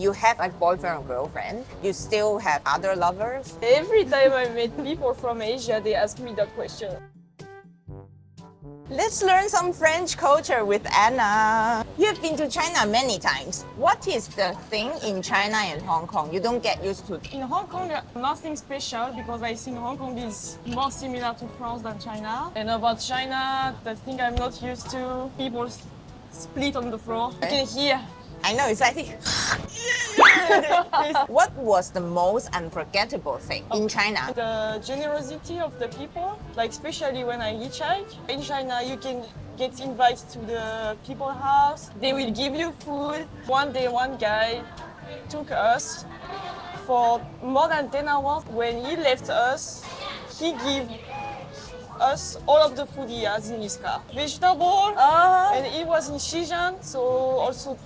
You have like boyfriend or girlfriend? You still have other lovers? Every time I meet people from Asia, they ask me that question. Let's learn some French culture with Anna. You've been to China many times. What is the thing in China and Hong Kong you don't get used to? In Hong Kong, nothing special because I think Hong Kong is more similar to France than China. And about China, the thing I'm not used to, people split on the floor. You can hear. I know, it's like... What was the most unforgettable thing in China? The generosity of the people, like especially when I hitchhike. In China, you can get invited to the people's house. They will give you food. One day, one guy took us for more than 10 hours. When he left us, he gave us all of the food he has in his car. Vegetable, and it was in Xizang, so also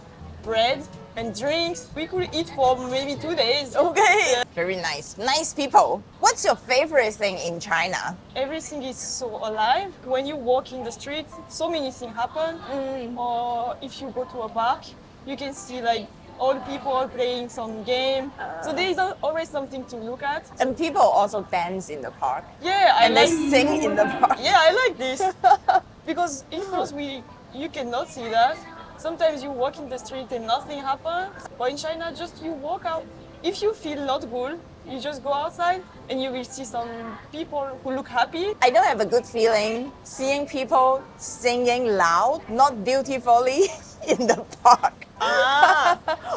bread and drinks. We could eat for maybe 2 days. Okay. Very nice. Nice people. What's your favorite thing in China? Everything is so alive. When you walk in the street, so many things happen. Or if you go to a park, you can see like all people playing some game. So there is always something to look at. And people also dance in the park. Yeah, And they sing in the park. Yeah, I like this. Because in France, you cannot see that. Sometimes you walk in the street and nothing happens. But in China, just you walk out. If you feel not good, you just go outside and you will see some people who look happy. I don't have a good feeling seeing people singing loud, not beautifully, in the park.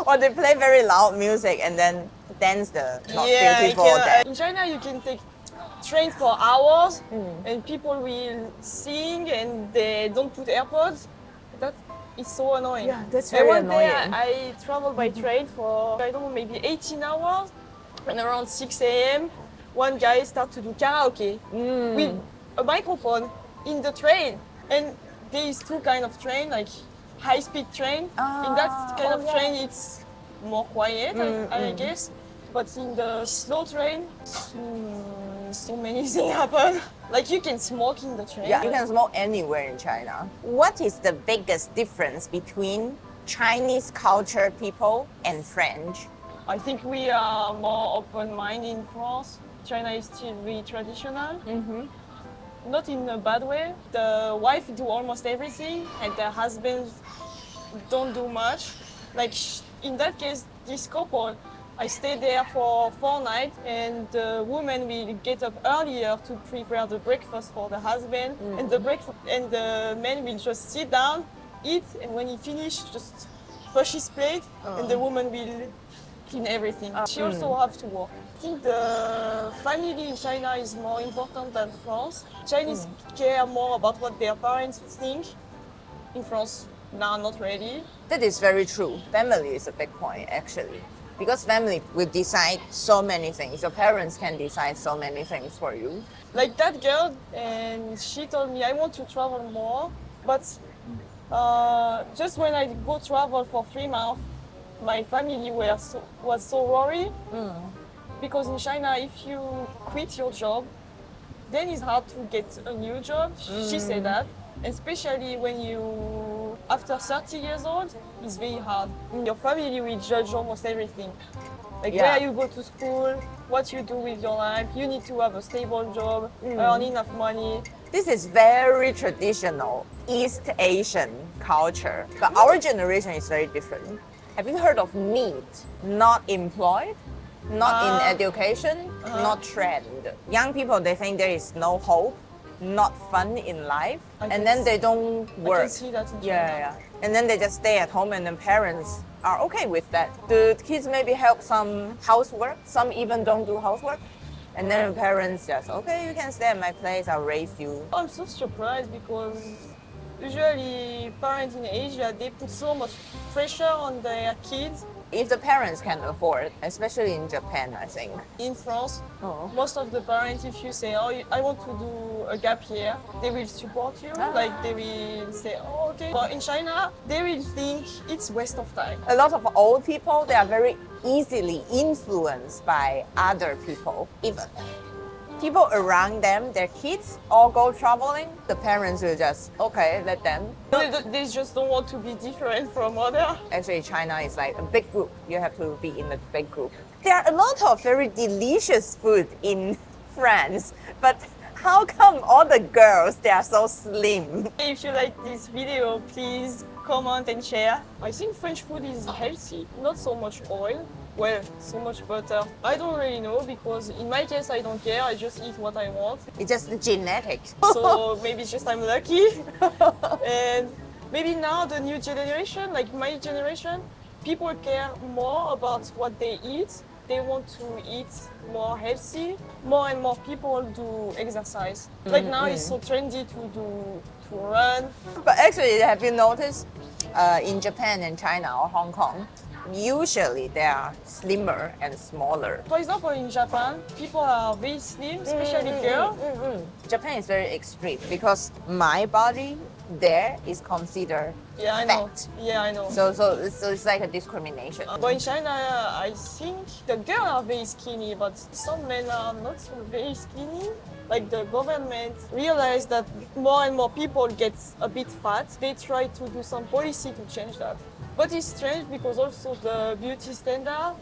Or they play very loud music and then dance the not beautiful dance. In China, you can take train for hours and people will sing and they don't put AirPods. That is so annoying. Yeah, that's very annoying. One day I traveled by train for, I don't know, maybe 18 hours. And around 6 a.m., one guy started to do karaoke with a microphone in the train. And there is two kinds of train, like high-speed train. In that kind of train, it's more quiet, I guess. But in the slow train, so many things happen. Like you can smoke in the train. Yeah, you can smoke anywhere in China. What is the biggest difference between Chinese culture people and French? I think we are more open-minded in France. China is still very traditional. Not in a bad way. The wife do almost everything and the husband don't do much. Like in that case, this couple, I stayed there for 4 nights and the woman will get up earlier to prepare the breakfast for the husband and the man will just sit down, eat, and when he finishes, just push his plate and the woman will clean everything. She also has to work. I think the family in China is more important than France. Chinese care more about what their parents think. In France, now not really. That is very true. Family is a big point, actually. Because family will decide so many things. Your parents can decide so many things for you. Like that girl, and she told me I want to travel more, but just when I go travel for 3 months, my family was so worried. Because in China, if you quit your job, then it's hard to get a new job. She said that. Especially when you, after 30 years old, it's very hard. Your family will judge almost everything. Like where you go to school, what you do with your life. You need to have a stable job, earn enough money. This is very traditional East Asian culture. But our generation is very different. Have you heard of NEET? Not employed, not in education, not trend. Young people, they think there is no hope, not fun in life, and then they don't work. I can see that in China. And then they just stay at home and then parents are okay with that. The kids maybe help some housework, some even don't do housework. And then the parents just, okay, you can stay at my place, I'll raise you. I'm so surprised because usually parents in Asia, they put so much pressure on their kids. If the parents can afford, especially in Japan, I think. In France, most of the parents, if you say, oh, I want to do a gap year, they will support you. Like they will say, oh, okay. But in China, they will think it's waste of time. A lot of old people, they are very easily influenced by other people. Even people around them, their kids, all go traveling, the parents will just, okay, let them. They just don't want to be different from other. Actually, China is like a big group. You have to be in a big group. There are a lot of very delicious food in France, but how come all the girls, they are so slim? If you like this video, please comment and share. I think French food is healthy, not so much oil. Well, so much butter. I don't really know because in my case I don't care, I just eat what I want. It's just the genetics. So maybe it's just I'm lucky. And maybe now the new generation, like my generation, people care more about what they eat. They want to eat more healthy. More and more people do exercise. Like now it's so trendy to run. But actually, have you noticed in Japan and China or Hong Kong, usually they are slimmer and smaller. For example, in Japan, people are very slim, especially girls. Japan is very extreme because my body there is considered Yeah, I fat. know. Yeah, I know. So it's like a discrimination. But in China, I think the girls are very skinny, but some men are not so very skinny. Like the government realized that more and more people get a bit fat. They try to do some policy to change that. But it's strange because also the beauty standard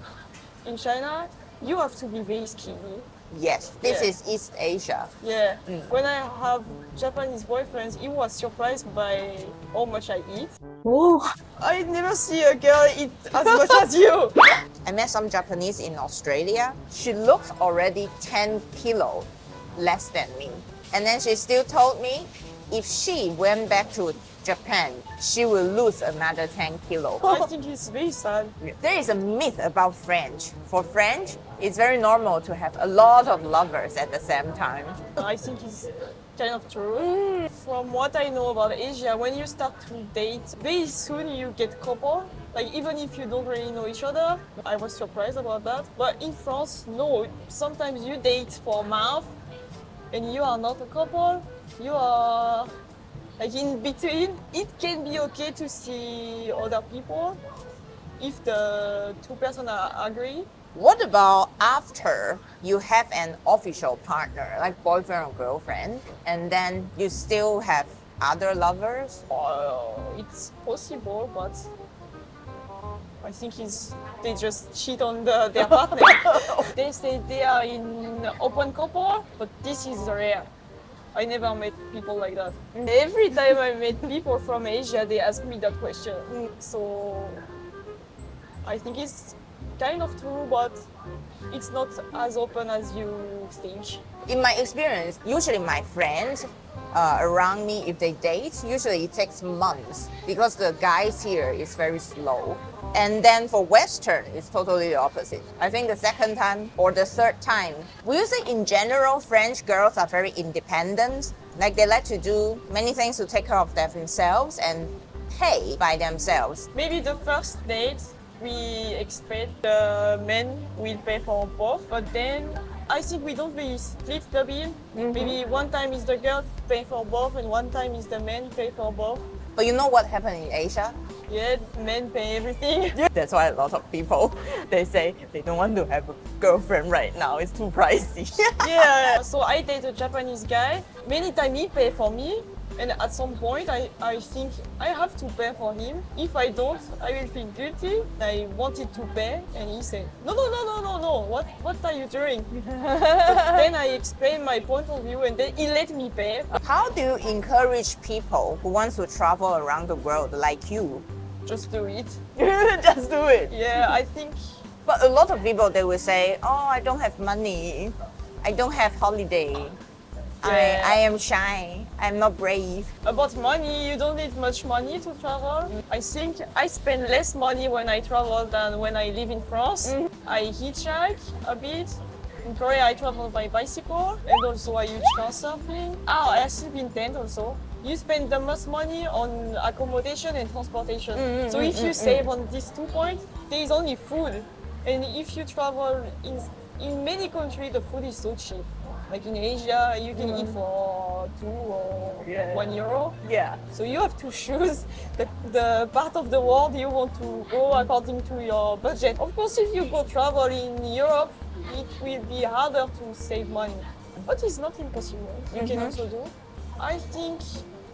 in China, you have to be very skinny. Yes, this Yeah. is East Asia. Yeah. When I have Japanese boyfriends, he was surprised by how much I eat. Oh. I never see a girl eat as much as you. I met some Japanese in Australia. She looks already 10 kilo less than me. And then she still told me if she went back to Japan, she will lose another 10 kilo. I think it's very sad. There is a myth about French. For French, it's very normal to have a lot of lovers at the same time. I think it's kind of true. From what I know about Asia, when you start to date, very soon you get couple. Like even if you don't really know each other, I was surprised about that. But in France, no. Sometimes you date for a month and you are not a couple. You are like in between. It can be okay to see other people if the two persons agree. What about after you have an official partner, like boyfriend or girlfriend, and then you still have other lovers? It's possible, but I think they just cheat on their partner. They say they are in open couple, but this is rare. I never met people like that. Every time I meet people from Asia, they ask me that question. So I think it's kind of true, but it's not as open as you think. In my experience, usually my friends around me, if they date, usually it takes months because the guys here is very slow. And then for Western, it's totally the opposite. I think the second time or the third time, will you say in general, French girls are very independent? Like they like to do many things to take care of themselves and pay by themselves. Maybe the first date, we expect the men will pay for both, but then I think we don't really split the bill. Maybe one time is the girl pay for both and one time is the man pay for both. But you know what happened in Asia? Yeah, men pay everything. That's why a lot of people, they say they don't want to have a girlfriend right now. It's too pricey. Yeah, so I date a Japanese guy. Many times he pay for me. And at some point, I think I have to pay for him. If I don't, I will feel guilty. I wanted to pay, and he said, no. What are you doing? But then I explained my point of view, and then he let me pay. How do you encourage people who want to travel around the world like you? Just do it. Just do it. Yeah, I think. But a lot of people, they will say, oh, I don't have money. I don't have holiday. Yeah. I am shy. I'm not brave. About money, you don't need much money to travel. I think I spend less money when I travel than when I live in France. I hitchhike a bit. In Korea, I travel by bicycle and also I use car surfing. I sleep in tent also. You spend the most money on accommodation and transportation. So if you save on these 2 points, there is only food. And if you travel in many countries, the food is so cheap. Like in Asia, you can eat for 2 or 1 euro. Yeah. So you have to choose the part of the world you want to go according to your budget. Of course, if you go travel in Europe, it will be harder to save money. But it's not impossible. You can also do. I think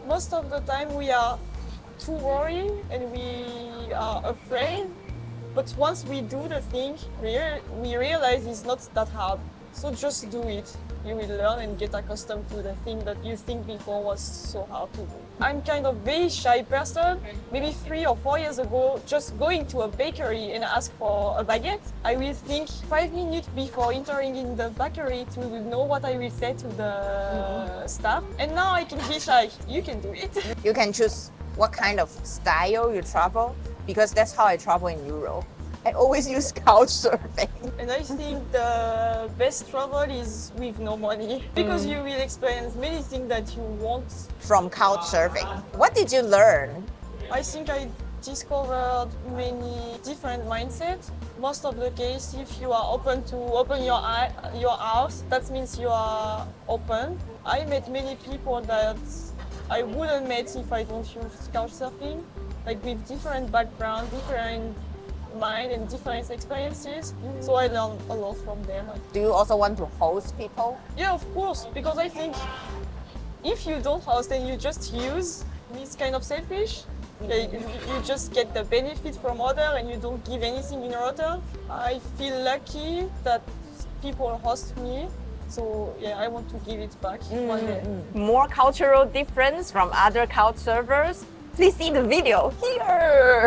most of the time we are too worried and we are afraid. But once we do the thing, we realize it's not that hard. So just do it. You will learn and get accustomed to the thing that you think before was so hard to do. I'm kind of very shy person. Maybe 3 or 4 years ago, just going to a bakery and ask for a baguette, I will think 5 minutes before entering in the bakery to know what I will say to the staff. And now I can be shy. You can do it. You can choose what kind of style you travel, because that's how I travel in Europe. I always use couch surfing. And I think the best travel is with no money, because you will experience many things that you want. From couch surfing. What did you learn? I think I discovered many different mindsets. Most of the case, if you are open to open your house, that means you are open. I met many people that I wouldn't meet if I don't use couch surfing, like with different background, different mind and different experiences. So I learned a lot from them. Do you also want to host people? Yeah, of course, because I think if you don't host and you just use, it's kind of selfish. You just get the benefit from other and you don't give anything in return. I feel lucky that people host me. So yeah, I want to give it back one day. More cultural difference from other couch surfers? Please see the video here.